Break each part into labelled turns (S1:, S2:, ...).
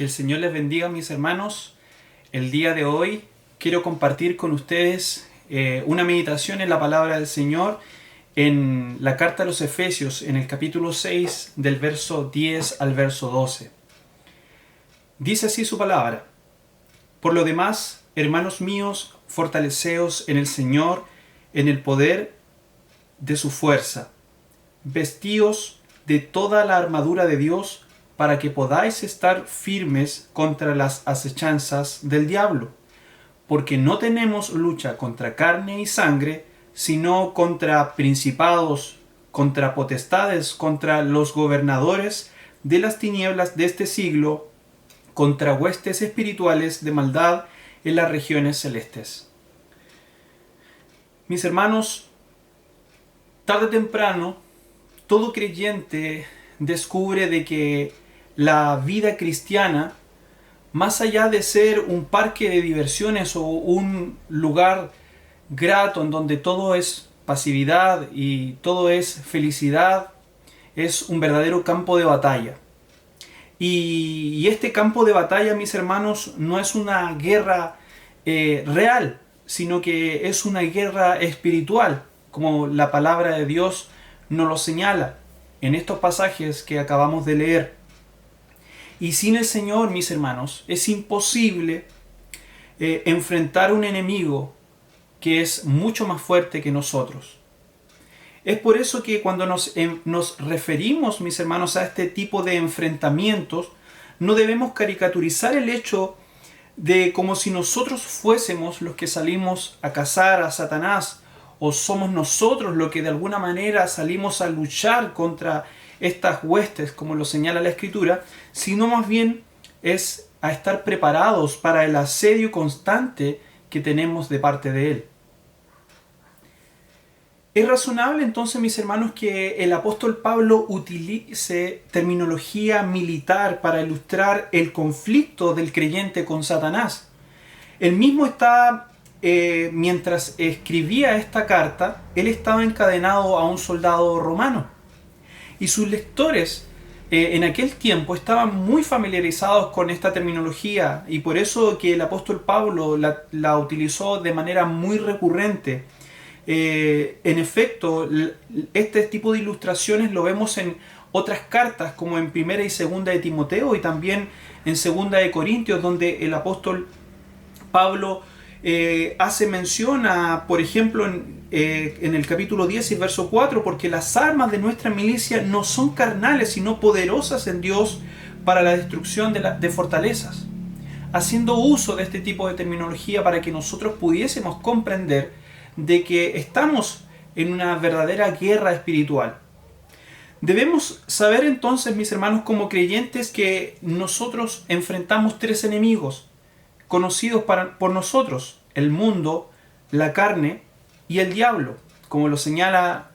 S1: Que el Señor les bendiga, mis hermanos. El día de hoy quiero compartir con ustedes una meditación en la palabra del Señor en la carta a los Efesios, en el capítulo 6, del verso 10 al verso 12. Dice así su palabra: Por lo demás, hermanos míos, fortaleceos en el Señor, en el poder de su fuerza. Vestíos de toda la armadura de Dios, para que podáis estar firmes contra las acechanzas del diablo. Porque no tenemos lucha contra carne y sangre, sino contra principados, contra potestades, contra los gobernadores de las tinieblas de este siglo, contra huestes espirituales de maldad en las regiones celestes. Mis hermanos, tarde o temprano, todo creyente descubre de que la vida cristiana, más allá de ser un parque de diversiones o un lugar grato en donde todo es pasividad y todo es felicidad, es un verdadero campo de batalla. Y este campo de batalla, mis hermanos, no es una guerra real, sino que es una guerra espiritual, como la palabra de Dios nos lo señala en estos pasajes que acabamos de leer. Y sin el Señor, mis hermanos, es imposible enfrentar un enemigo que es mucho más fuerte que nosotros. Es por eso que cuando nos referimos, mis hermanos, a este tipo de enfrentamientos, no debemos caricaturizar el hecho de como si nosotros fuésemos los que salimos a cazar a Satanás, o somos nosotros los que de alguna manera salimos a luchar contra estas huestes, como lo señala la Escritura, sino más bien es a estar preparados para el asedio constante que tenemos de parte de Él. Es razonable entonces, mis hermanos, que el apóstol Pablo utilice terminología militar para ilustrar el conflicto del creyente con Satanás. Él mismo mientras escribía esta carta, él estaba encadenado a un soldado romano. Y sus lectores en aquel tiempo estaban muy familiarizados con esta terminología, y por eso que el apóstol Pablo la utilizó de manera muy recurrente. En efecto, este tipo de ilustraciones lo vemos en otras cartas, como en Primera y Segunda de Timoteo, y también en Segunda de Corintios, donde el apóstol Pablo hace mención a, por ejemplo, en el capítulo 10 y verso 4, porque las armas de nuestra milicia no son carnales, sino poderosas en Dios para la destrucción de fortalezas. Haciendo uso de este tipo de terminología para que nosotros pudiésemos comprender de que estamos en una verdadera guerra espiritual. Debemos saber entonces, mis hermanos, como creyentes, que nosotros enfrentamos tres enemigos conocidos por nosotros: el mundo, la carne y el diablo, como lo señala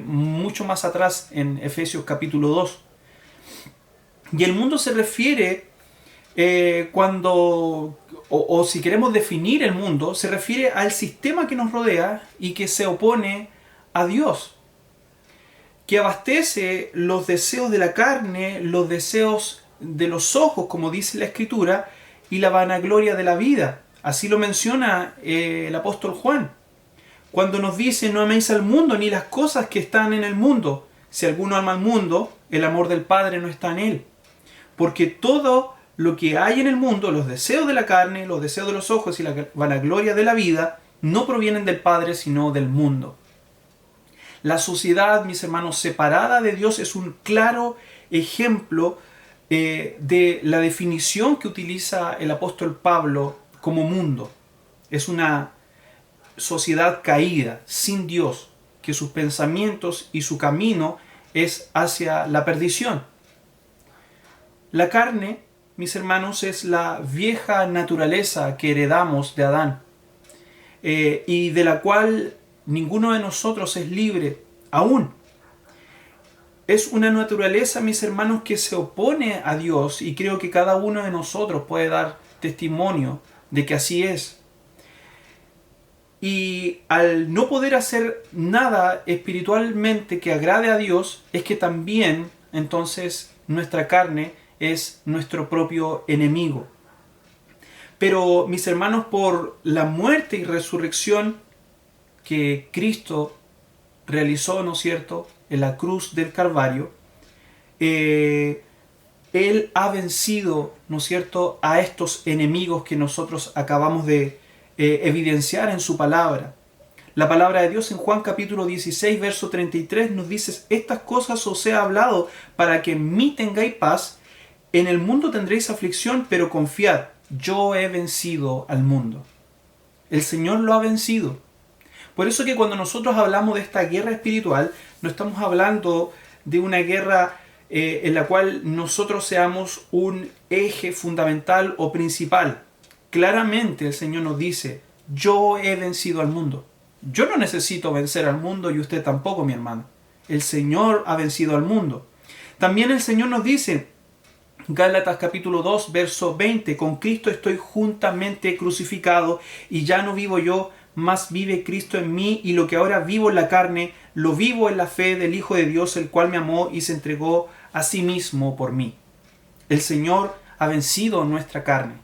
S1: mucho más atrás en Efesios capítulo 2. Y el mundo se refiere o si queremos definir el mundo, se refiere al sistema que nos rodea y que se opone a Dios, que abastece los deseos de la carne, los deseos de los ojos, como dice la Escritura, y la vanagloria de la vida. Así lo menciona el apóstol Juan, cuando nos dice: no améis al mundo ni las cosas que están en el mundo. Si alguno ama al mundo, el amor del Padre no está en él. Porque todo lo que hay en el mundo, los deseos de la carne, los deseos de los ojos y la vanagloria de la vida, no provienen del Padre, sino del mundo. La sociedad, mis hermanos, separada de Dios es un claro ejemplo de la definición que utiliza el apóstol Pablo como mundo. Es una sociedad caída, sin Dios, que sus pensamientos y su camino es hacia la perdición. La carne, mis hermanos, es la vieja naturaleza que heredamos de Adán, y de la cual ninguno de nosotros es libre aún. Es una naturaleza, mis hermanos, que se opone a Dios, y creo que cada uno de nosotros puede dar testimonio de que así es. Y al no poder hacer nada espiritualmente que agrade a Dios, es que también entonces nuestra carne es nuestro propio enemigo. Pero mis hermanos, por la muerte y resurrección que Cristo realizó, ¿no es cierto?, en la cruz del Calvario, Él ha vencido, ¿no es cierto?, a estos enemigos que nosotros acabamos de evidenciar en su palabra. La palabra de Dios en Juan capítulo 16, verso 33 nos dice: estas cosas os he hablado para que en mí tengáis paz. En el mundo tendréis aflicción, pero confiad, yo he vencido al mundo. El Señor lo ha vencido. Por eso que cuando nosotros hablamos de esta guerra espiritual, no estamos hablando de una guerra en la cual nosotros seamos un eje fundamental o principal. Claramente el Señor nos dice: yo he vencido al mundo. Yo no necesito vencer al mundo y usted tampoco, mi hermano. El Señor ha vencido al mundo. También el Señor nos dice, Gálatas capítulo 2, verso 20, con Cristo estoy juntamente crucificado y ya no vivo yo, mas vive Cristo en mí, y lo que ahora vivo en la carne, lo vivo en la fe del Hijo de Dios, el cual me amó y se entregó a sí mismo por mí. El Señor ha vencido nuestra carne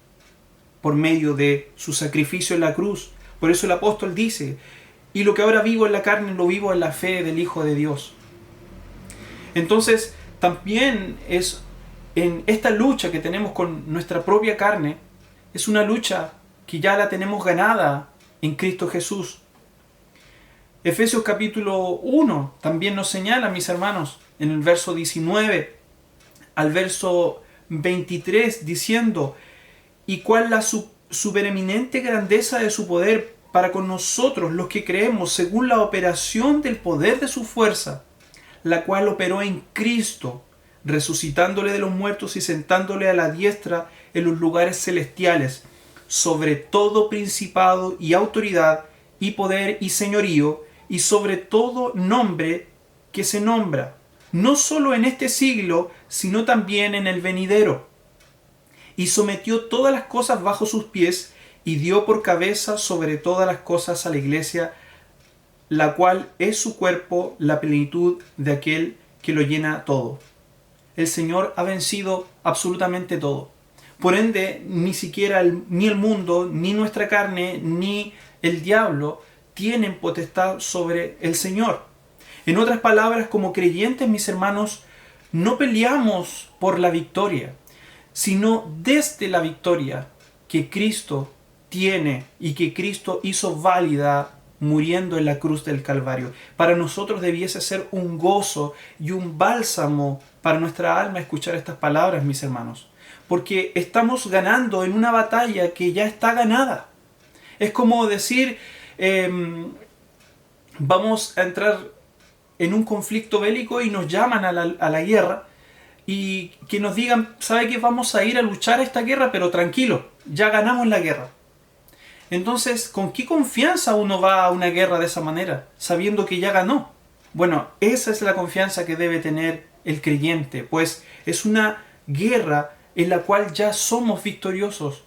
S1: por medio de su sacrificio en la cruz. Por eso el apóstol dice, y lo que ahora vivo en la carne, lo vivo en la fe del Hijo de Dios. Entonces, también es en esta lucha que tenemos con nuestra propia carne, es una lucha que ya la tenemos ganada en Cristo Jesús. Efesios capítulo 1 también nos señala, mis hermanos, en el verso 19 al verso 23, diciendo: y cuál la supereminente grandeza de su poder para con nosotros los que creemos, según la operación del poder de su fuerza, la cual operó en Cristo, resucitándole de los muertos y sentándole a la diestra en los lugares celestiales, sobre todo principado y autoridad y poder y señorío, y sobre todo nombre que se nombra, no solo en este siglo, sino también en el venidero. Y sometió todas las cosas bajo sus pies, y dio por cabeza sobre todas las cosas a la iglesia, la cual es su cuerpo, la plenitud de aquel que lo llena todo. El Señor ha vencido absolutamente todo. Por ende, ni siquiera ni el mundo, ni nuestra carne, ni el diablo tienen potestad sobre el Señor. En otras palabras, como creyentes, mis hermanos, no peleamos por la victoria, sino desde la victoria que Cristo tiene y que Cristo hizo válida muriendo en la cruz del Calvario. Para nosotros debiese ser un gozo y un bálsamo para nuestra alma escuchar estas palabras, mis hermanos, porque estamos ganando en una batalla que ya está ganada. Es como decir, vamos a entrar en un conflicto bélico y nos llaman a la guerra, y que nos digan, ¿sabe qué? Vamos a ir a luchar esta guerra, pero tranquilo, ya ganamos la guerra. Entonces, ¿con qué confianza uno va a una guerra de esa manera, sabiendo que ya ganó? Bueno, esa es la confianza que debe tener el creyente, pues es una guerra en la cual ya somos victoriosos.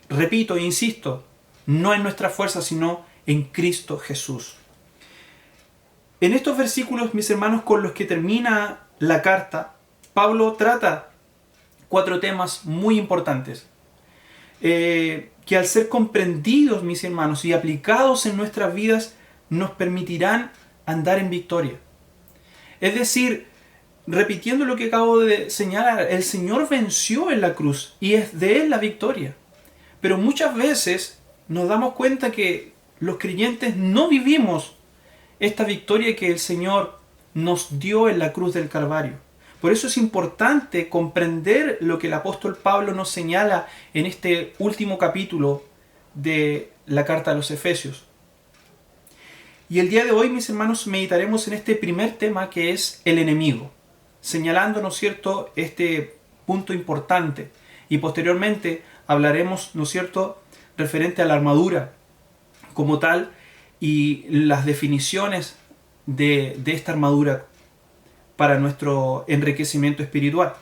S1: Repito e insisto, no en nuestra fuerza, sino en Cristo Jesús. En estos versículos, mis hermanos, con los que termina la carta, Pablo trata 4 temas muy importantes, que al ser comprendidos, mis hermanos, y aplicados en nuestras vidas, nos permitirán andar en victoria. Es decir, repitiendo lo que acabo de señalar, el Señor venció en la cruz y es de Él la victoria. Pero muchas veces nos damos cuenta que los creyentes no vivimos esta victoria que el Señor nos dio en la cruz del Calvario. Por eso es importante comprender lo que el apóstol Pablo nos señala en este último capítulo de la carta a los Efesios. Y el día de hoy, mis hermanos, meditaremos en este primer tema, que es el enemigo, señalando, ¿no es cierto?, este punto importante. Y posteriormente hablaremos, ¿no es cierto?, referente a la armadura como tal y las definiciones de esta armadura para nuestro enriquecimiento espiritual.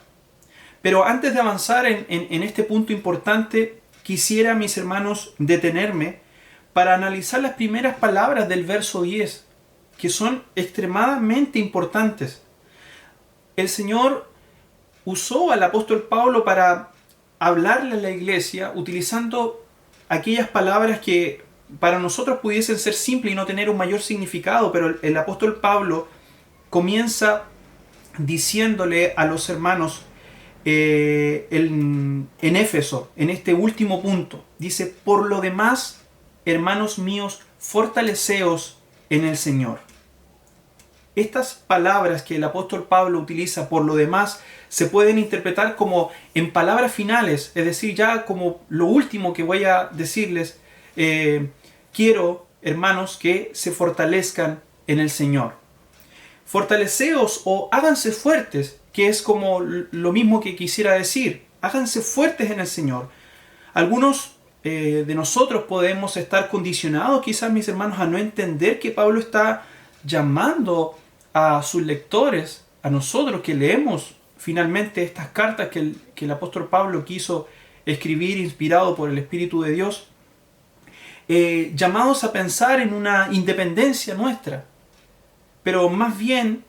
S1: Pero antes de avanzar en este punto importante, quisiera, mis hermanos, detenerme para analizar las primeras palabras del verso 10, que son extremadamente importantes. El Señor usó al apóstol Pablo para hablarle a la iglesia utilizando aquellas palabras que para nosotros pudiesen ser simples y no tener un mayor significado, pero el apóstol Pablo comienza diciéndole a los hermanos en Éfeso, en este último punto, dice: por lo demás, hermanos míos, fortaleceos en el Señor. Estas palabras que el apóstol Pablo utiliza, por lo demás, se pueden interpretar como en palabras finales, es decir, ya como lo último que voy a decirles. Quiero, hermanos, que se fortalezcan en el Señor. Fortaleceos o háganse fuertes, que es como lo mismo que quisiera decir. Háganse fuertes en el Señor. Algunos de nosotros podemos estar condicionados, quizás mis hermanos, a no entender que Pablo está llamando a sus lectores, a nosotros que leemos finalmente estas cartas que el apóstol Pablo quiso escribir inspirado por el Espíritu de Dios, llamados a pensar en una independencia nuestra. Pero más bien,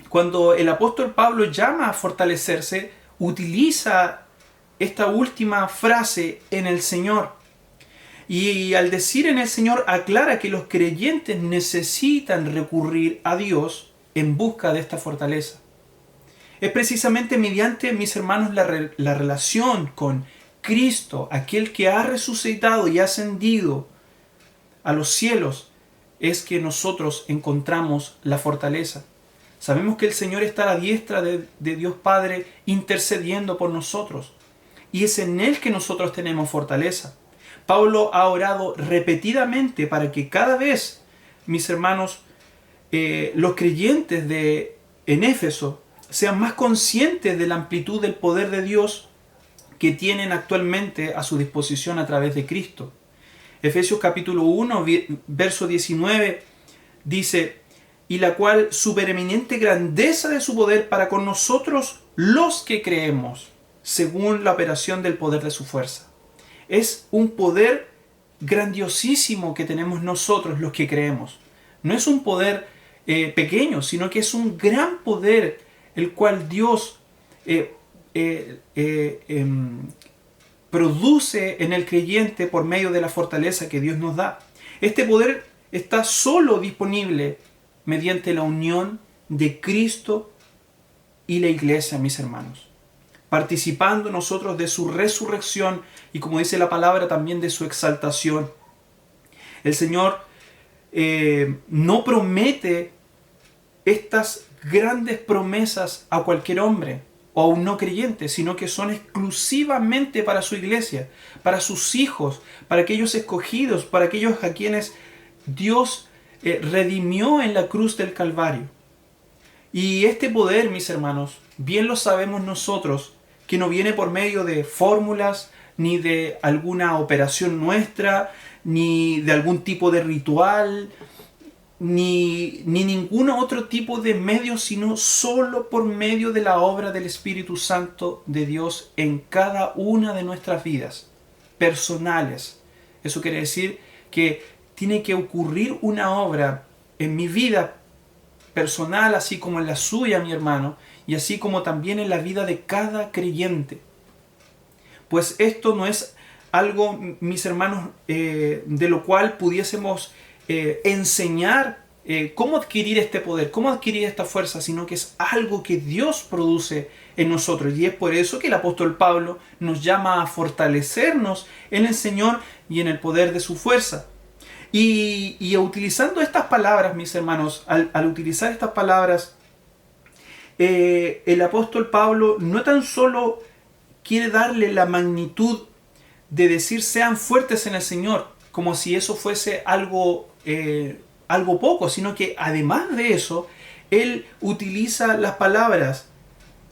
S1: cuando el apóstol Pablo llama a fortalecerse, utiliza esta última frase, en el Señor. Y al decir en el Señor, aclara que los creyentes necesitan recurrir a Dios en busca de esta fortaleza. Es precisamente mediante, mis hermanos, la relación con Cristo, aquel que ha resucitado y ascendido a los cielos, es que nosotros encontramos la fortaleza. Sabemos que el Señor está a la diestra de Dios Padre intercediendo por nosotros. Y es en Él que nosotros tenemos fortaleza. Pablo ha orado repetidamente para que cada vez, mis hermanos, los creyentes en Éfeso sean más conscientes de la amplitud del poder de Dios que tienen actualmente a su disposición a través de Cristo. Efesios capítulo 1, verso 19 dice: y la cual supereminente grandeza de su poder para con nosotros los que creemos, según la operación del poder de su fuerza. Es un poder grandiosísimo que tenemos nosotros los que creemos. No es un poder pequeño, sino que es un gran poder el cual Dios produce en el creyente por medio de la fortaleza que Dios nos da. Este poder está solo disponible mediante la unión de Cristo y la iglesia, mis hermanos. Participando nosotros de su resurrección y, como dice la palabra, también de su exaltación. El Señor no promete estas grandes promesas a cualquier hombre o a un no creyente, sino que son exclusivamente para su iglesia, para sus hijos, para aquellos escogidos, para aquellos a quienes Dios redimió en la cruz del Calvario. Y este poder, mis hermanos, bien lo sabemos nosotros, que no viene por medio de fórmulas, ni de alguna operación nuestra, ni de algún tipo de ritual, ni ningún otro tipo de medio, sino solo por medio de la obra del Espíritu Santo de Dios en cada una de nuestras vidas personales. Eso quiere decir que tiene que ocurrir una obra en mi vida personal, así como en la suya, mi hermano, y así como también en la vida de cada creyente. Pues esto no es algo, mis hermanos, de lo cual pudiésemos enseñar cómo adquirir este poder, cómo adquirir esta fuerza, sino que es algo que Dios produce en nosotros. Y es por eso que el apóstol Pablo nos llama a fortalecernos en el Señor y en el poder de su fuerza. Y utilizando estas palabras, mis hermanos, al utilizar estas palabras, el apóstol Pablo no tan solo quiere darle la magnitud de decir sean fuertes en el Señor, como si eso fuese algo poco, sino que además de eso, él utiliza las palabras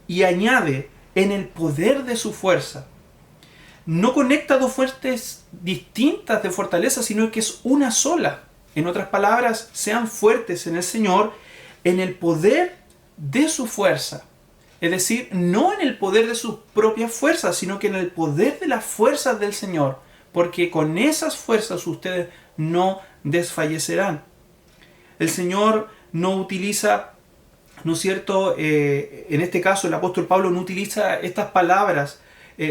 S1: y añade en el poder de su fuerza. No conecta dos fuentes distintas de fortaleza, sino que es una sola. En otras palabras, sean fuertes en el Señor, en el poder de su fuerza. Es decir, no en el poder de sus propias fuerzas, sino que en el poder de las fuerzas del Señor. Porque con esas fuerzas ustedes no desfallecerán. El Señor no utiliza ¿no es cierto? En este caso el apóstol Pablo no utiliza estas palabras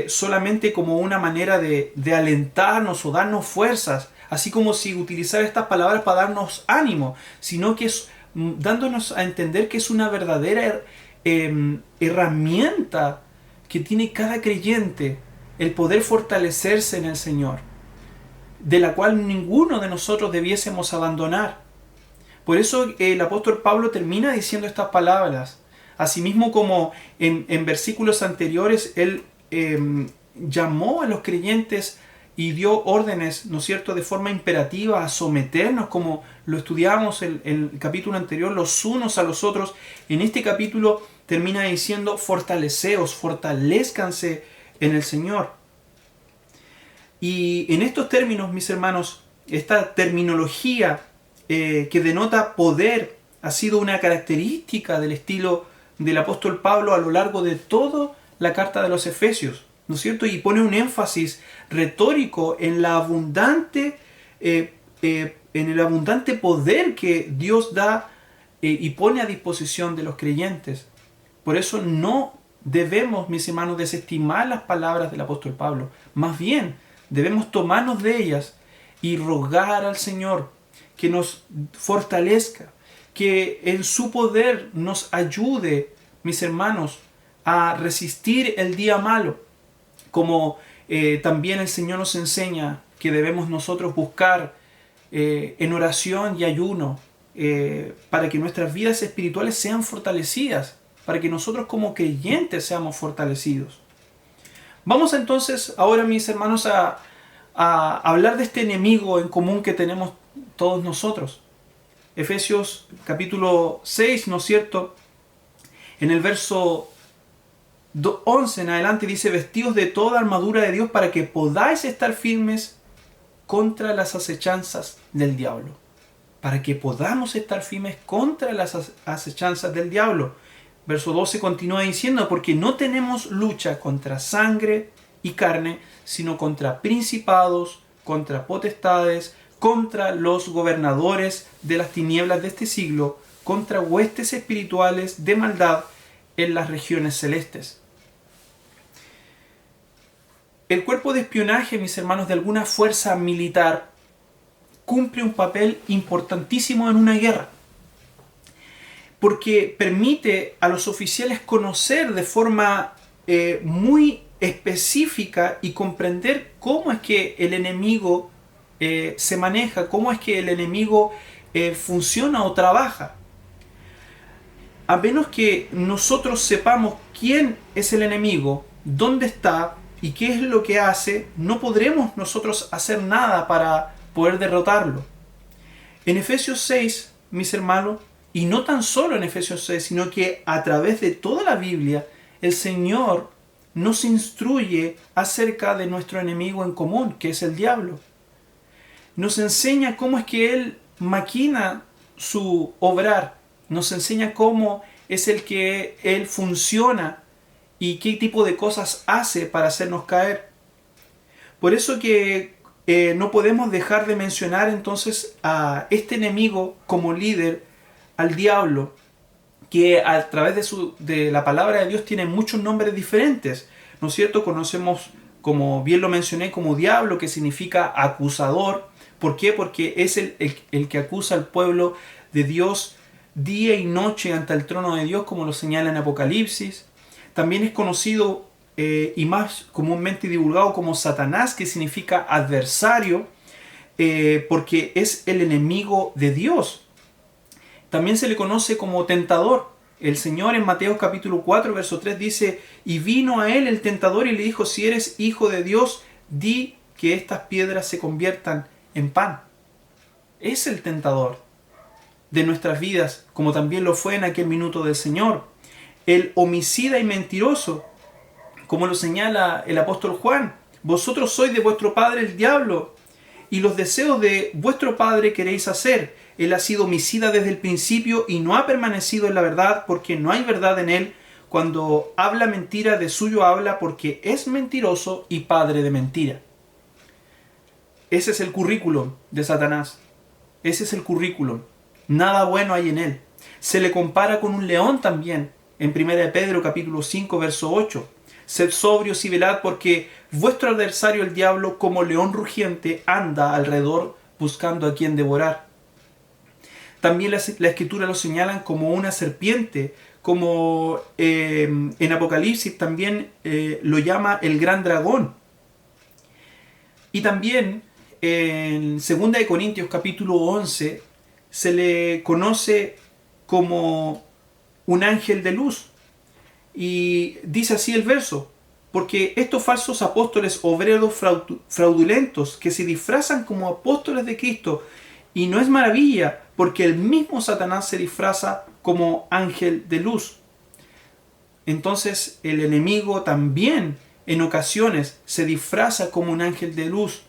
S1: solamente como una manera de alentarnos o darnos fuerzas, así como si utilizara estas palabras para darnos ánimo, sino que es dándonos a entender que es una verdadera herramienta que tiene cada creyente, el poder fortalecerse en el Señor, de la cual ninguno de nosotros debiésemos abandonar. Por eso el apóstol Pablo termina diciendo estas palabras. Asimismo, como en versículos anteriores, él llamó a los creyentes y dio órdenes, ¿no es cierto?, de forma imperativa a someternos, como lo estudiamos en el capítulo anterior, los unos a los otros. En este capítulo termina diciendo: fortaleceos, fortalezcanse en el Señor. Y en estos términos, mis hermanos, esta terminología que denota poder ha sido una característica del estilo del apóstol Pablo a lo largo de toda la carta de los Efesios, ¿no es cierto? Y pone un énfasis retórico en la abundante, en el abundante poder que Dios da y pone a disposición de los creyentes. Por eso no debemos, mis hermanos, desestimar las palabras del apóstol Pablo. Más bien, debemos tomarnos de ellas y rogar al Señor que nos fortalezca, que en su poder nos ayude, mis hermanos, a resistir el día malo, como también el Señor nos enseña que debemos nosotros buscar en oración y ayuno para que nuestras vidas espirituales sean fortalecidas, para que nosotros como creyentes seamos fortalecidos. Vamos entonces ahora, mis hermanos, a hablar de este enemigo en común que tenemos todos nosotros. Efesios capítulo 6, ¿no es cierto? En el verso 11 en adelante dice: vestidos de toda armadura de Dios para que podáis estar firmes contra las acechanzas del diablo. Para que podamos estar firmes contra las acechanzas del diablo. Verso 12 continúa diciendo: porque no tenemos lucha contra sangre y carne, sino contra principados, contra potestades, contra los gobernadores de las tinieblas de este siglo, contra huestes espirituales de maldad en las regiones celestes. El cuerpo de espionaje, mis hermanos, de alguna fuerza militar, cumple un papel importantísimo en una guerra, porque permite a los oficiales conocer de forma muy específica y comprender cómo es que el enemigo se maneja, cómo es que el enemigo funciona o trabaja. A menos que nosotros sepamos quién es el enemigo, dónde está y qué es lo que hace, no podremos nosotros hacer nada para poder derrotarlo. En Efesios 6, mis hermanos, y no tan solo en Efesios 6, sino que a través de toda la Biblia, el Señor nos instruye acerca de nuestro enemigo en común, que es el diablo. Nos enseña cómo es que Él maquina su obrar, nos enseña cómo es el que Él funciona y qué tipo de cosas hace para hacernos caer. Por eso que no podemos dejar de mencionar entonces a este enemigo como líder, al diablo, que a través de la palabra de Dios tiene muchos nombres diferentes, ¿no es cierto? Conocemos, como bien lo mencioné, como diablo, que significa acusador. ¿Por qué? Porque es el que acusa al pueblo de Dios día y noche ante el trono de Dios, como lo señala en Apocalipsis. También es conocido y más comúnmente divulgado como Satanás, que significa adversario, porque es el enemigo de Dios. También se le conoce como tentador. El Señor en Mateo capítulo 4, verso 3 dice: y vino a él el tentador y le dijo: si eres hijo de Dios, di que estas piedras se conviertan en pan. Es el tentador de nuestras vidas, como también lo fue en aquel minuto del Señor. El homicida y mentiroso, como lo señala el apóstol Juan: vosotros sois de vuestro padre el diablo, y los deseos de vuestro padre queréis hacer. Él ha sido homicida desde el principio y no ha permanecido en la verdad, porque no hay verdad en él. Cuando habla mentira, de suyo habla, porque es mentiroso y padre de mentira. Ese es el currículum de Satanás. Ese es el currículum. Nada bueno hay en él. Se le compara con un león también, en 1 Pedro capítulo 5, verso 8. Sed sobrios y velad, porque vuestro adversario el diablo, como león rugiente, anda alrededor buscando a quien devorar. También la Escritura lo señalan como una serpiente, como en Apocalipsis también lo llama el gran dragón. Y también en 2 Corintios capítulo 11 se le conoce como un ángel de luz. Y dice así el verso: porque estos falsos apóstoles, obreros fraudulentos, que se disfrazan como apóstoles de Cristo, y no es maravilla, porque el mismo Satanás se disfraza como ángel de luz. Entonces el enemigo también en ocasiones se disfraza como un ángel de luz.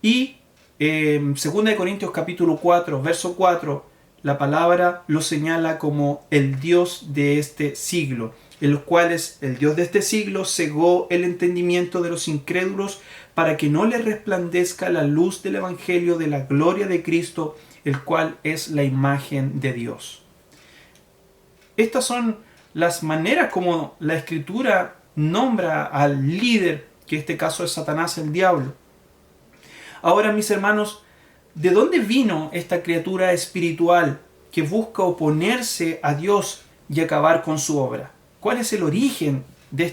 S1: Y 2 Corintios capítulo 4, verso 4, la palabra lo señala como el Dios de este siglo, en los cuales el Dios de este siglo cegó el entendimiento de los incrédulos para que no les resplandezca la luz del Evangelio de la gloria de Cristo, el cual es la imagen de Dios. Estas son las maneras como la Escritura nombra al líder, que en este caso es Satanás, el diablo. Ahora, mis hermanos, ¿de dónde vino esta criatura espiritual que busca oponerse a Dios y acabar con su obra? ¿Cuál es el origen de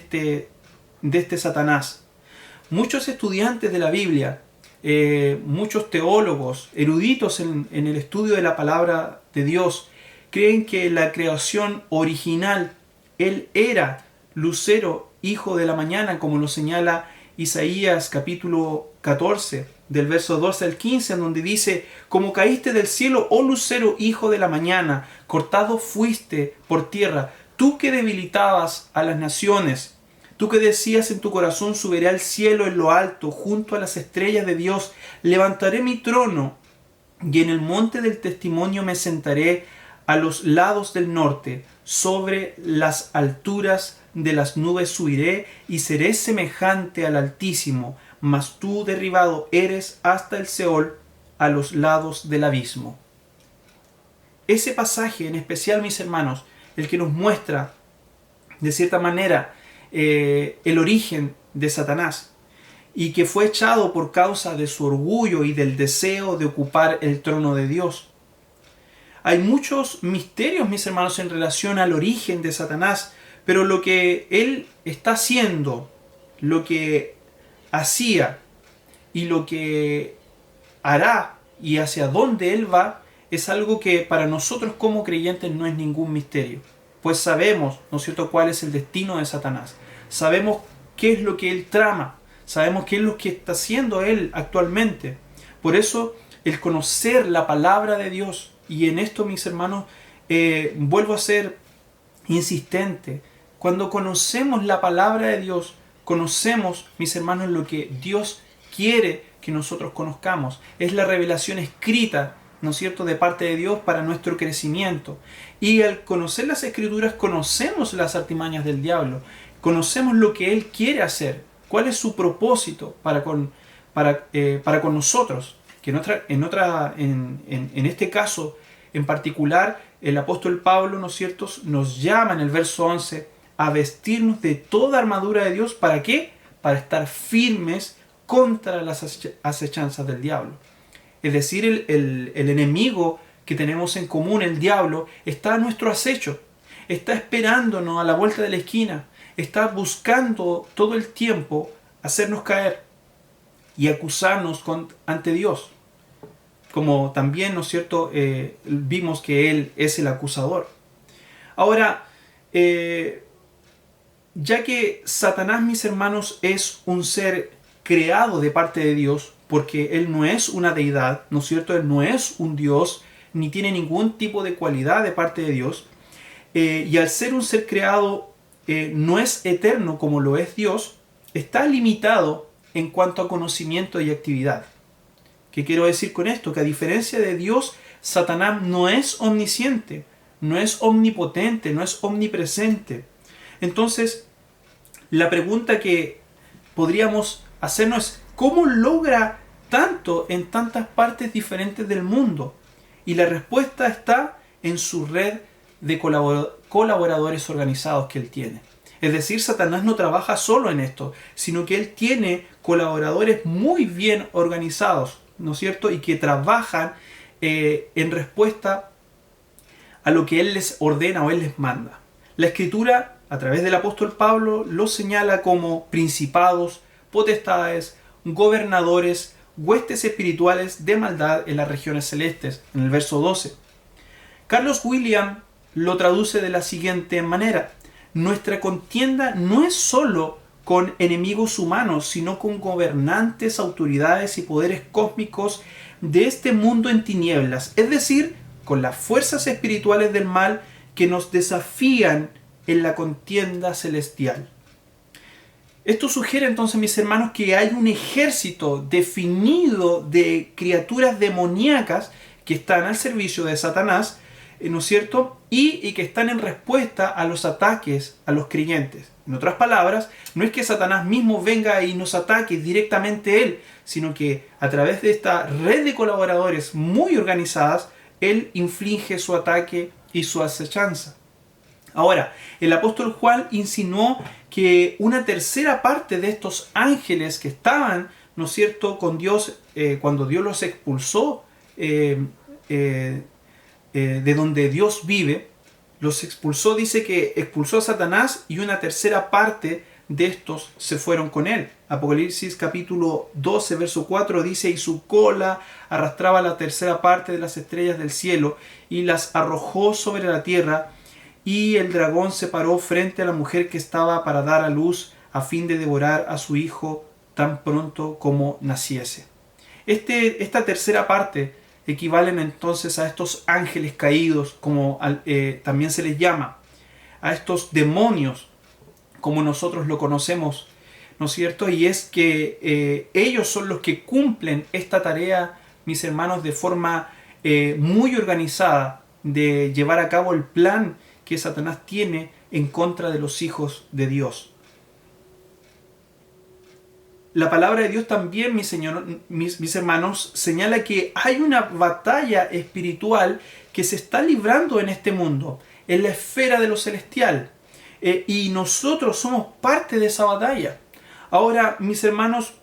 S1: este Satanás? Muchos estudiantes de la Biblia, muchos teólogos, eruditos en el estudio de la palabra de Dios, creen que la creación original, él era lucero, hijo de la mañana, como lo señala Isaías capítulo 14, del verso 12 al 15, en donde dice: como caíste del cielo, oh lucero, hijo de la mañana, cortado fuiste por tierra, tú que debilitabas a las naciones, tú que decías en tu corazón: subiré al cielo en lo alto, junto a las estrellas de Dios, levantaré mi trono, y en el monte del testimonio me sentaré a los lados del norte, sobre las alturas de las nubes subiré, y seré semejante al Altísimo, mas tú derribado eres hasta el Seol, a los lados del abismo. Ese pasaje en especial, mis hermanos, el que nos muestra de cierta manera el origen de Satanás, y que fue echado por causa de su orgullo y del deseo de ocupar el trono de Dios. Hay muchos misterios, mis hermanos, en relación al origen de Satanás, pero lo que él está haciendo, lo que hacía y lo que hará y hacia dónde él va, es algo que para nosotros como creyentes no es ningún misterio. Pues sabemos, ¿no es cierto?, cuál es el destino de Satanás. Sabemos qué es lo que él trama. Sabemos qué es lo que está haciendo él actualmente. Por eso, el conocer la palabra de Dios, y en esto, mis hermanos, vuelvo a ser insistente. Cuando conocemos la palabra de Dios, conocemos, mis hermanos, lo que Dios quiere que nosotros conozcamos. Es la revelación escrita, ¿no es cierto?, de parte de Dios para nuestro crecimiento. Y al conocer las Escrituras, conocemos las artimañas del diablo. Conocemos lo que él quiere hacer. ¿Cuál es su propósito para con nosotros? Que en este caso en particular, el apóstol Pablo, ¿no es cierto?, nos llama en el verso 11 a vestirnos de toda armadura de Dios. ¿Para qué? Para estar firmes contra las acechanzas del diablo. Es decir, el enemigo que tenemos en común, el diablo, está a nuestro acecho, está esperándonos a la vuelta de la esquina, está buscando todo el tiempo hacernos caer y acusarnos ante Dios. Como también, ¿no es cierto?, vimos que él es el acusador. Ahora, ya que Satanás, mis hermanos, es un ser creado de parte de Dios, porque él no es una deidad, ¿no es cierto?, él no es un Dios, ni tiene ningún tipo de cualidad de parte de Dios, y al ser un ser creado, no es eterno como lo es Dios, está limitado en cuanto a conocimiento y actividad. ¿Qué quiero decir con esto? Que a diferencia de Dios, Satanás no es omnisciente, no es omnipotente, no es omnipresente. Entonces, la pregunta que podríamos hacernos es: ¿cómo logra tanto en tantas partes diferentes del mundo? Y la respuesta está en su red de colaboradores organizados que él tiene. Es decir, Satanás no trabaja solo en esto, sino que él tiene colaboradores muy bien organizados, ¿no es cierto? Y que trabajan en respuesta a lo que él les ordena o él les manda. La Escritura, a través del apóstol Pablo, los señala como principados, potestades, gobernadores, huestes espirituales de maldad en las regiones celestes, en el verso 12. Carlos William lo traduce de la siguiente manera: nuestra contienda no es solo con enemigos humanos, sino con gobernantes, autoridades y poderes cósmicos de este mundo en tinieblas, es decir, con las fuerzas espirituales del mal que nos desafían en la contienda celestial. Esto sugiere entonces, mis hermanos, que hay un ejército definido de criaturas demoníacas que están al servicio de Satanás, ¿no es cierto? Y que están en respuesta a los ataques a los creyentes. En otras palabras, no es que Satanás mismo venga y nos ataque directamente él, sino que a través de esta red de colaboradores muy organizadas, él inflige su ataque y su acechanza. Ahora, el apóstol Juan insinuó que una tercera parte de estos ángeles que estaban, ¿no es cierto?, con Dios cuando Dios los expulsó de donde Dios vive, los expulsó, dice que expulsó a Satanás y una tercera parte de estos se fueron con él. Apocalipsis capítulo 12, verso 4 dice: y su cola arrastraba la tercera parte de las estrellas del cielo y las arrojó sobre la tierra, y el dragón se paró frente a la mujer que estaba para dar a luz a fin de devorar a su hijo tan pronto como naciese. Esta tercera parte equivalen entonces a estos ángeles caídos, como también se les llama, a estos demonios, como nosotros lo conocemos, ¿no es cierto? Y es que ellos son los que cumplen esta tarea, mis hermanos, de forma muy organizada, de llevar a cabo el plan que Satanás tiene en contra de los hijos de Dios. La palabra de Dios también, mis hermanos, señala que hay una batalla espiritual que se está librando en este mundo, en la esfera de lo celestial. Y nosotros somos parte de esa batalla. Ahora, mis hermanos,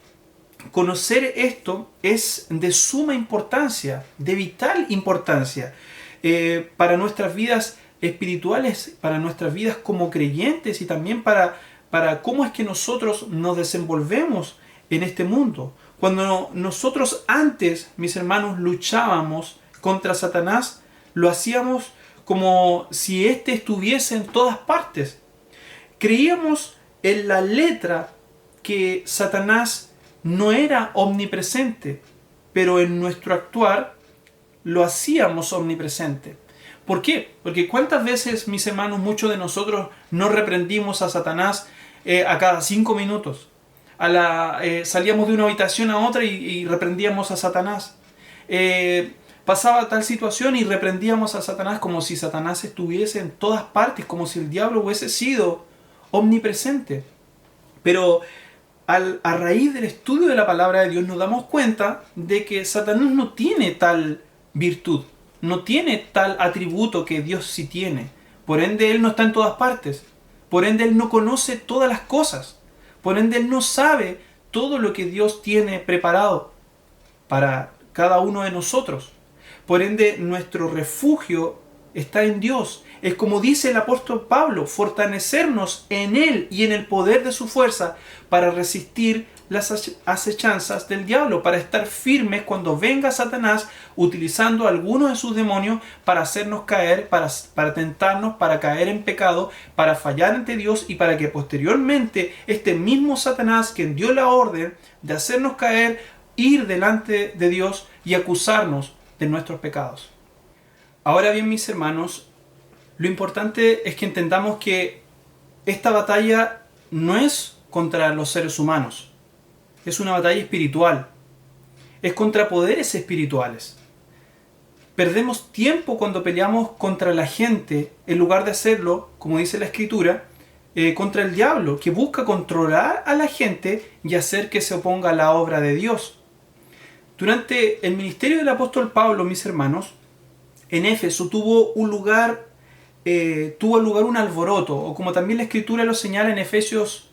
S1: conocer esto es de suma importancia, de vital importancia para nuestras vidas espirituales, para nuestras vidas como creyentes y también para cómo es que nosotros nos desenvolvemos en este mundo. Cuando nosotros antes, mis hermanos, luchábamos contra Satanás, lo hacíamos como si éste estuviese en todas partes. Creíamos en la letra que Satanás no era omnipresente, pero en nuestro actuar lo hacíamos omnipresente. ¿Por qué? Porque cuántas veces, mis hermanos, muchos de nosotros no reprendimos a Satanás a cada 5 minutos. Salíamos de una habitación a otra y reprendíamos a Satanás. Pasaba tal situación y reprendíamos a Satanás como si Satanás estuviese en todas partes, como si el diablo hubiese sido omnipresente. Pero a raíz del estudio de la palabra de Dios nos damos cuenta de que Satanás no tiene tal virtud, no tiene tal atributo que Dios sí tiene. Por ende, él no está en todas partes. Por ende, él no conoce todas las cosas. Por ende, él no sabe todo lo que Dios tiene preparado para cada uno de nosotros. Por ende, nuestro refugio está en Dios. Es como dice el apóstol Pablo, fortalecernos en Él y en el poder de su fuerza para resistir las acechanzas del diablo, para estar firmes cuando venga Satanás utilizando algunos de sus demonios para hacernos caer, para tentarnos, para caer en pecado, para fallar ante Dios y para que posteriormente este mismo Satanás, quien dio la orden de hacernos caer, ir delante de Dios y acusarnos de nuestros pecados. Ahora bien, mis hermanos, lo importante es que entendamos que esta batalla no es contra los seres humanos, es una batalla espiritual, es contra poderes espirituales. Perdemos tiempo cuando peleamos contra la gente en lugar de hacerlo, como dice la Escritura, contra el diablo, que busca controlar a la gente y hacer que se oponga a la obra de Dios. Durante el ministerio del apóstol Pablo, mis hermanos, en Éfeso tuvo lugar un alboroto, o como también la Escritura lo señala en Hechos,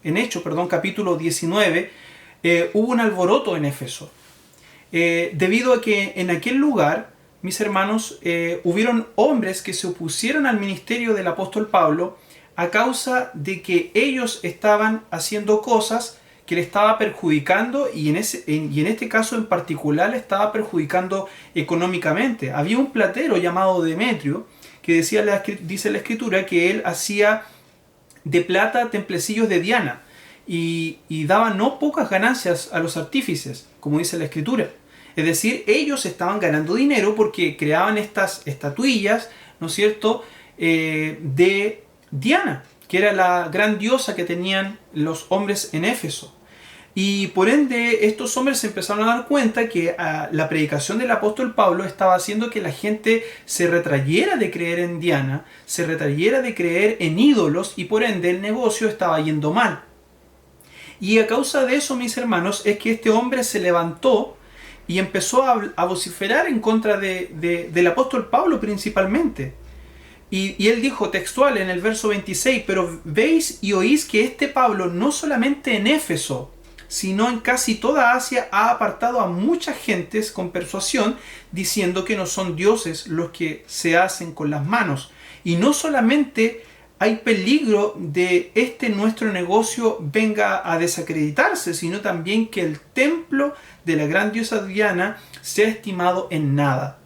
S1: capítulo 19, hubo un alboroto en Éfeso. Debido a que en aquel lugar, mis hermanos, hubieron hombres que se opusieron al ministerio del apóstol Pablo a causa de que ellos estaban haciendo cosas que le estaba perjudicando y en este caso en particular le estaba perjudicando económicamente. Había un platero llamado Demetrio que dice la Escritura que él hacía de plata templecillos de Diana y daba no pocas ganancias a los artífices, como dice la Escritura. Es decir, ellos estaban ganando dinero porque creaban estas estatuillas, ¿no es cierto?, de Diana, que era la gran diosa que tenían los hombres en Éfeso. Y por ende, estos hombres se empezaron a dar cuenta que la predicación del apóstol Pablo estaba haciendo que la gente se retrayera de creer en Diana, se retrayera de creer en ídolos, y por ende el negocio estaba yendo mal. Y a causa de eso, mis hermanos, es que este hombre se levantó y empezó a vociferar en contra del apóstol Pablo principalmente. Y él dijo textual en el verso 26, pero veis y oís que este Pablo no solamente en Éfeso, sino en casi toda Asia ha apartado a muchas gentes con persuasión, diciendo que no son dioses los que se hacen con las manos. Y no solamente hay peligro de nuestro negocio venga a desacreditarse, sino también que el templo de la gran diosa Diana sea estimado en nada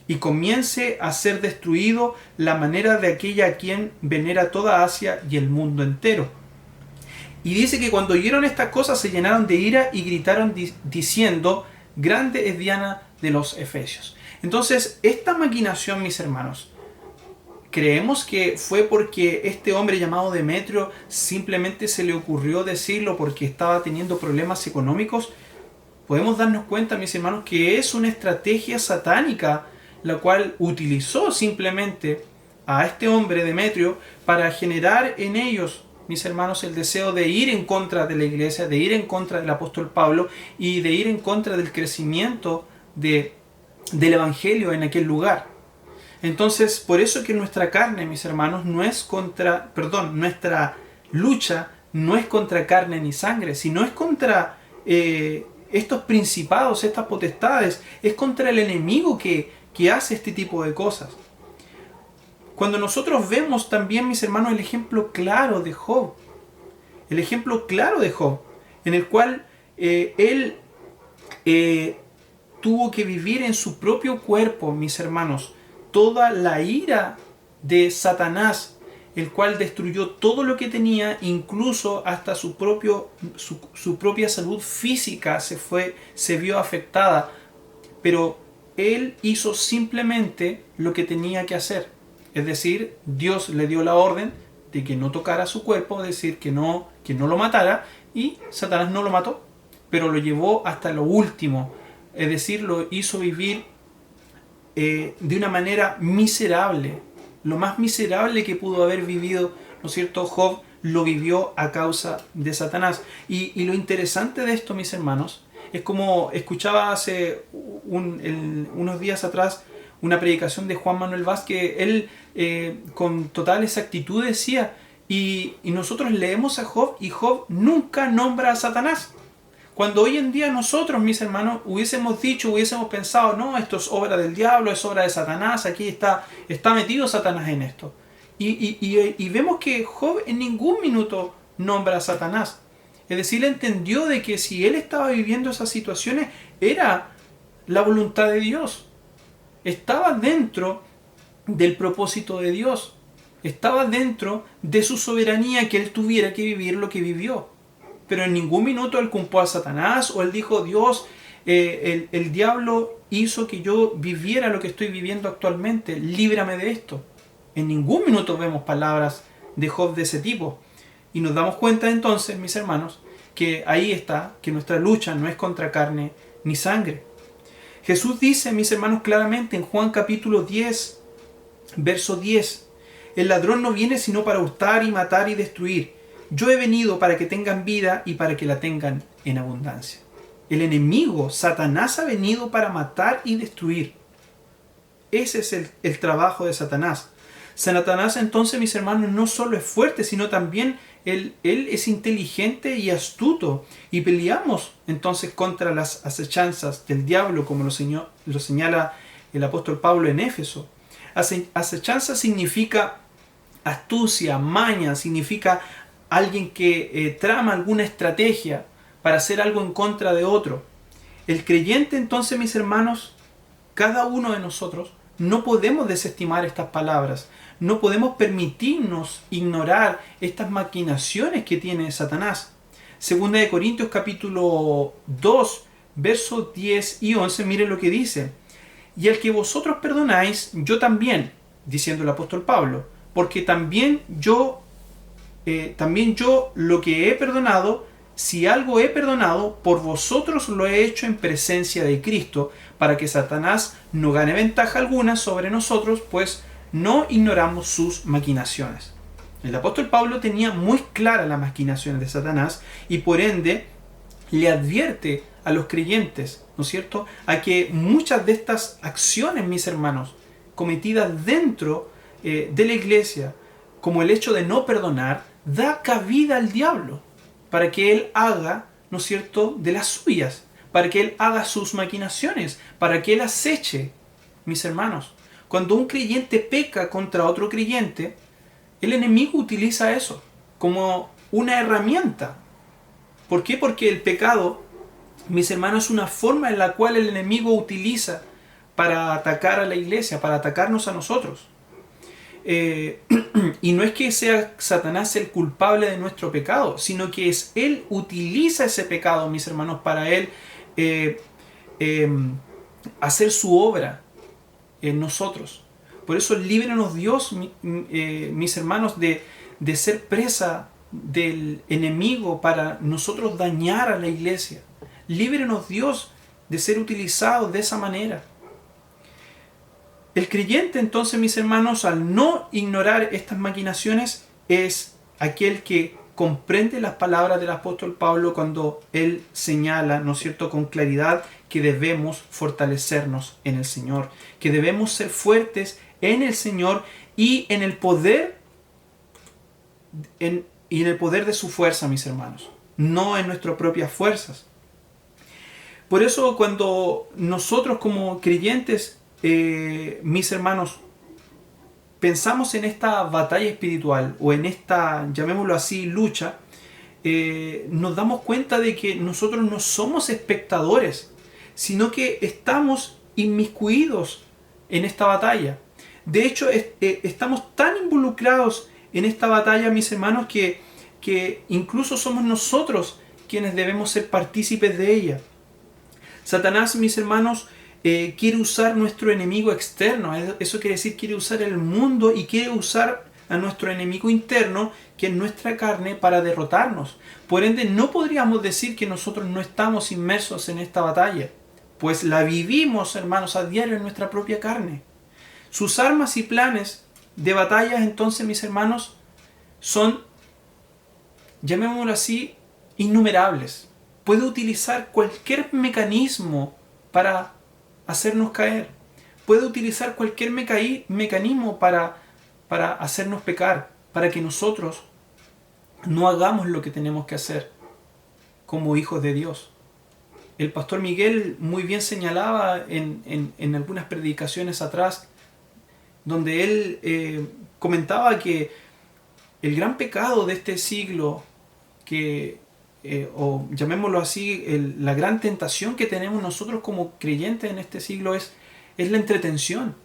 S1: y comience a ser destruido la manera de aquella a quien venera toda Asia y el mundo entero. Y dice que cuando oyeron estas cosas se llenaron de ira y gritaron diciendo: grande es Diana de los Efesios. Entonces, esta maquinación, mis hermanos, ¿creemos que fue porque este hombre llamado Demetrio simplemente se le ocurrió decirlo porque estaba teniendo problemas económicos? Podemos darnos cuenta, mis hermanos, que es una estrategia satánica la cual utilizó simplemente a este hombre Demetrio para generar en ellos, mis hermanos, el deseo de ir en contra de la iglesia, de ir en contra del apóstol Pablo y de ir en contra del crecimiento del evangelio en aquel lugar. Entonces, por eso que nuestra carne, mis hermanos, nuestra lucha no es contra carne ni sangre, sino es contra estos principados, estas potestades, es contra el enemigo que hace este tipo de cosas. Cuando nosotros vemos también, mis hermanos, el ejemplo claro de Job, en el cual él tuvo que vivir en su propio cuerpo, mis hermanos, toda la ira de Satanás, el cual destruyó todo lo que tenía, incluso hasta su propia salud física se vio afectada, pero él hizo simplemente lo que tenía que hacer. Es decir, Dios le dio la orden de que no tocara su cuerpo, es decir, que no lo matara, y Satanás no lo mató, pero lo llevó hasta lo último. Es decir, lo hizo vivir de una manera miserable, lo más miserable que pudo haber vivido, ¿no es cierto? Job lo vivió a causa de Satanás. Y lo interesante de esto, mis hermanos, es como escuchaba hace unos días atrás una predicación de Juan Manuel Vázquez. Él con total exactitud decía, y nosotros leemos a Job y Job nunca nombra a Satanás. Cuando hoy en día nosotros, mis hermanos, hubiésemos pensado, no, esto es obra del diablo, es obra de Satanás, aquí está metido Satanás en esto. Y vemos que Job en ningún minuto nombra a Satanás. Es decir, él entendió de que si él estaba viviendo esas situaciones, era la voluntad de Dios. Estaba dentro del propósito de Dios. Estaba dentro de su soberanía que él tuviera que vivir lo que vivió. Pero en ningún minuto él culpó a Satanás o él dijo, Dios, el diablo hizo que yo viviera lo que estoy viviendo actualmente, líbrame de esto. En ningún minuto vemos palabras de Job de ese tipo. Y nos damos cuenta entonces, mis hermanos, que ahí está, que nuestra lucha no es contra carne ni sangre. Jesús dice, mis hermanos, claramente en Juan capítulo 10, verso 10, el ladrón no viene sino para hurtar y matar y destruir. Yo he venido para que tengan vida y para que la tengan en abundancia. El enemigo, Satanás, ha venido para matar y destruir. ese es el trabajo de Satanás. Satanás entonces, mis hermanos, no solo es fuerte, sino también él es inteligente y astuto. Y peleamos entonces contra las acechanzas del diablo, como lo señala el apóstol Pablo en Éfeso. Acechanza significa astucia, maña, significa alguien que trama alguna estrategia para hacer algo en contra de otro. El creyente entonces, mis hermanos, cada uno de nosotros, no podemos desestimar estas palabras. No podemos permitirnos ignorar estas maquinaciones que tiene Satanás. Segunda de Corintios capítulo 2, versos 10 y 11, miren lo que dice. Y al que vosotros perdonáis, yo también, diciendo el apóstol Pablo, porque también yo lo que he perdonado, si algo he perdonado, por vosotros lo he hecho en presencia de Cristo, para que Satanás no gane ventaja alguna sobre nosotros, pues no ignoramos sus maquinaciones. El apóstol Pablo tenía muy claras las maquinaciones de Satanás y por ende le advierte a los creyentes, ¿no es cierto?, a que muchas de estas acciones, mis hermanos, cometidas dentro de la iglesia, como el hecho de no perdonar, da cabida al diablo para que él haga, ¿no es cierto?, de las suyas, para que él haga sus maquinaciones, para que él aceche, mis hermanos. Cuando un creyente peca contra otro creyente, el enemigo utiliza eso como una herramienta. ¿Por qué? Porque el pecado, mis hermanos, es una forma en la cual el enemigo utiliza para atacar a la iglesia, para atacarnos a nosotros. Y no es que sea Satanás el culpable de nuestro pecado, sino que él utiliza ese pecado, mis hermanos, para él hacer su obra en nosotros. Por eso líbranos Dios, mis hermanos, de ser presa del enemigo para nosotros dañar a la iglesia. Líbranos Dios de ser utilizados de esa manera. El creyente entonces, mis hermanos, al no ignorar estas maquinaciones, es aquel que comprende las palabras del apóstol Pablo cuando él señala, ¿no es cierto?, con claridad que debemos fortalecernos en el Señor, que debemos ser fuertes en el Señor y en el poder de su fuerza, mis hermanos, no en nuestras propias fuerzas. Por eso cuando nosotros como creyentes, mis hermanos, pensamos en esta batalla espiritual o en esta, llamémoslo así, lucha, nos damos cuenta de que nosotros no somos espectadores, sino que estamos inmiscuidos en esta batalla. De hecho, estamos tan involucrados en esta batalla, mis hermanos, que incluso somos nosotros quienes debemos ser partícipes de ella. Satanás, mis hermanos, quiere usar nuestro enemigo externo. Eso quiere decir, quiere usar el mundo y quiere usar a nuestro enemigo interno, que es nuestra carne, para derrotarnos. Por ende, no podríamos decir que nosotros no estamos inmersos en esta batalla, pues la vivimos, hermanos, a diario en nuestra propia carne. Sus armas y planes de batallas, entonces, mis hermanos, son, llamémoslo así, innumerables. Puede utilizar cualquier mecanismo para hacernos caer. Puede utilizar cualquier mecanismo para hacernos pecar, para que nosotros no hagamos lo que tenemos que hacer como hijos de Dios. El pastor Miguel muy bien señalaba en algunas predicaciones atrás, donde él comentaba que el gran pecado de este siglo, o llamémoslo así, la gran tentación que tenemos nosotros como creyentes en este siglo es la entretención.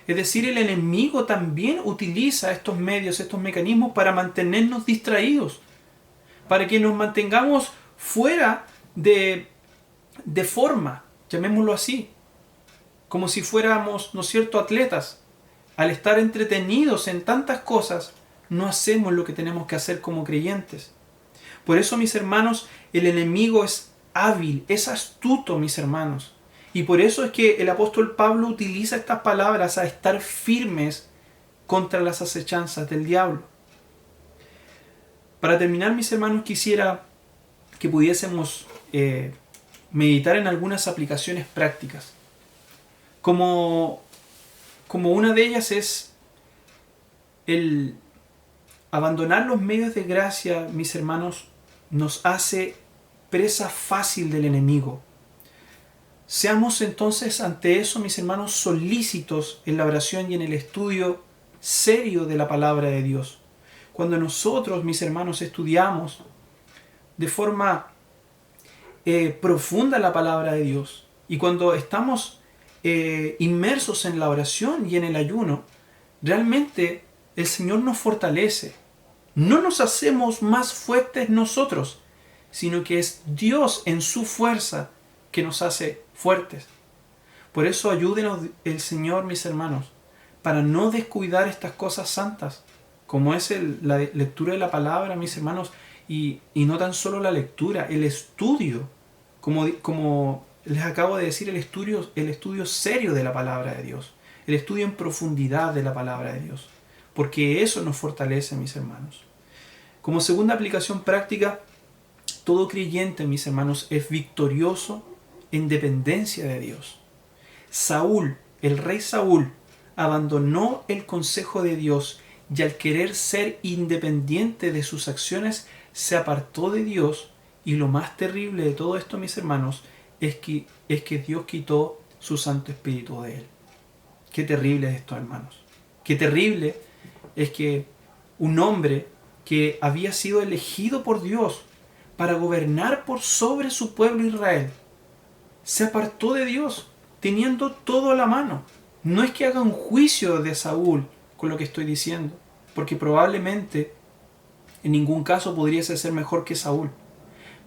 S1: Es decir, el enemigo también utiliza estos medios, estos mecanismos para mantenernos distraídos, para que nos mantengamos fuera de forma, llamémoslo así, como si fuéramos, ¿no es cierto?, atletas. Al estar entretenidos en tantas cosas, no hacemos lo que tenemos que hacer como creyentes. Por eso, mis hermanos, el enemigo es hábil, es astuto, mis hermanos. Y por eso es que el apóstol Pablo utiliza estas palabras, a estar firmes contra las acechanzas del diablo. Para terminar, mis hermanos, quisiera que pudiésemos meditar en algunas aplicaciones prácticas. Como como una de ellas es el abandonar los medios de gracia, mis hermanos, nos hace presa fácil del enemigo. Seamos entonces ante eso, mis hermanos, solícitos en la oración y en el estudio serio de la palabra de Dios. Cuando nosotros, mis hermanos, estudiamos de forma profunda la palabra de Dios y cuando estamos inmersos en la oración y en el ayuno, realmente el Señor nos fortalece. No nos hacemos más fuertes nosotros, sino que es Dios en su fuerza que nos hace fuertes. Por eso ayúdenos el Señor, mis hermanos, para no descuidar estas cosas santas, como es la lectura de la palabra, mis hermanos, y no tan solo la lectura, el estudio, como les acabo de decir, el estudio serio de la palabra de Dios, el estudio en profundidad de la palabra de Dios, porque eso nos fortalece, mis hermanos. Como segunda aplicación práctica, todo creyente, mis hermanos, es victorioso en dependencia de Dios. Saúl, el rey Saúl, abandonó el consejo de Dios y al querer ser independiente de sus acciones, se apartó de Dios. Y lo más terrible de todo esto, mis hermanos, es que Dios quitó su Santo Espíritu de él. Qué terrible es esto, hermanos. Qué terrible es que un hombre que había sido elegido por Dios para gobernar por sobre su pueblo Israel, se apartó de Dios, teniendo todo a la mano. No es que haga un juicio de Saúl con lo que estoy diciendo, porque probablemente en ningún caso pudiese ser mejor que Saúl.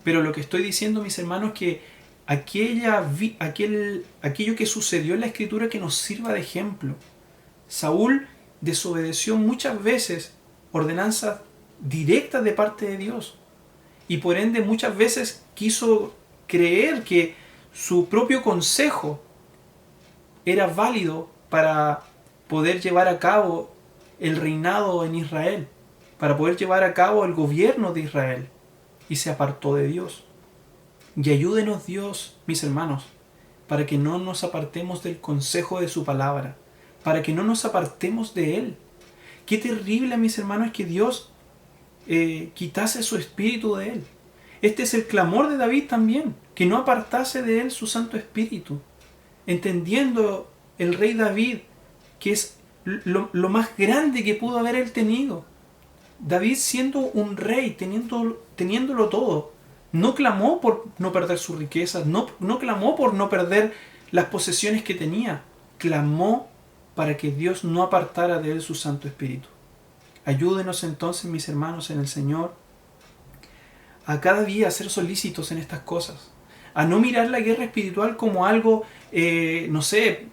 S1: Pero lo que estoy diciendo, mis hermanos, es que aquello que sucedió en la Escritura que nos sirva de ejemplo. Saúl desobedeció muchas veces ordenanzas directas de parte de Dios y por ende muchas veces quiso creer que su propio consejo era válido para poder llevar a cabo el reinado en Israel, para poder llevar a cabo el gobierno de Israel, y se apartó de Dios. Y ayúdenos Dios, mis hermanos, para que no nos apartemos del consejo de su palabra, para que no nos apartemos de Él. Qué terrible, mis hermanos, es que Dios quitase su espíritu de Él. Este es el clamor de David también, que no apartase de Él su Santo Espíritu. Entendiendo el rey David que es lo más grande que pudo haber él tenido. David, siendo un rey, teniéndolo todo, no clamó por no perder sus riquezas, no clamó por no perder las posesiones que tenía, clamó para que Dios no apartara de él su Santo Espíritu. Ayúdenos entonces, mis hermanos, en el Señor, a cada día ser solícitos en estas cosas, a no mirar la guerra espiritual como algo,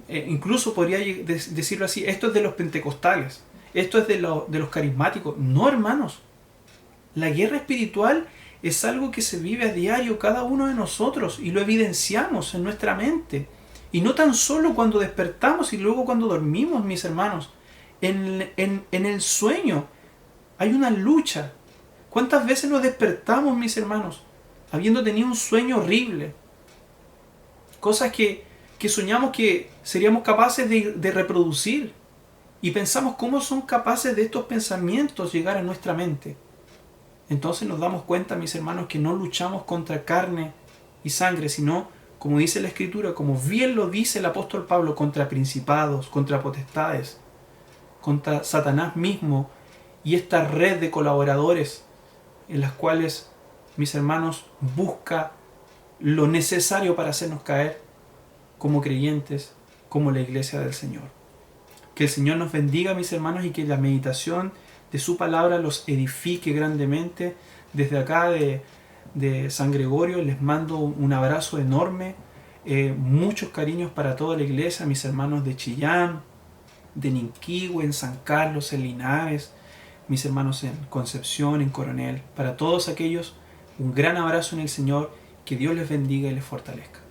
S1: incluso podría decirlo así, esto es de los pentecostales, esto es de los carismáticos. No, hermanos, la guerra espiritual es algo que se vive a diario cada uno de nosotros y lo evidenciamos en nuestra mente. Y no tan solo cuando despertamos y luego cuando dormimos, mis hermanos. En el sueño hay una lucha. ¿Cuántas veces nos despertamos, mis hermanos, habiendo tenido un sueño horrible? Cosas que soñamos que seríamos capaces de reproducir. Y pensamos cómo son capaces de estos pensamientos llegar a nuestra mente. Entonces nos damos cuenta, mis hermanos, que no luchamos contra carne y sangre, sino, como dice la Escritura, como bien lo dice el apóstol Pablo, contra principados, contra potestades, contra Satanás mismo y esta red de colaboradores en las cuales, mis hermanos, busca lo necesario para hacernos caer como creyentes, como la iglesia del Señor. Que el Señor nos bendiga, mis hermanos, y que la meditación de su palabra los edifique grandemente. Desde acá de San Gregorio les mando un abrazo enorme, muchos cariños para toda la iglesia, mis hermanos de Chillán, de Ninquihue, en San Carlos, en Linares, mis hermanos en Concepción, en Coronel. Para todos aquellos, un gran abrazo en el Señor, que Dios les bendiga y les fortalezca.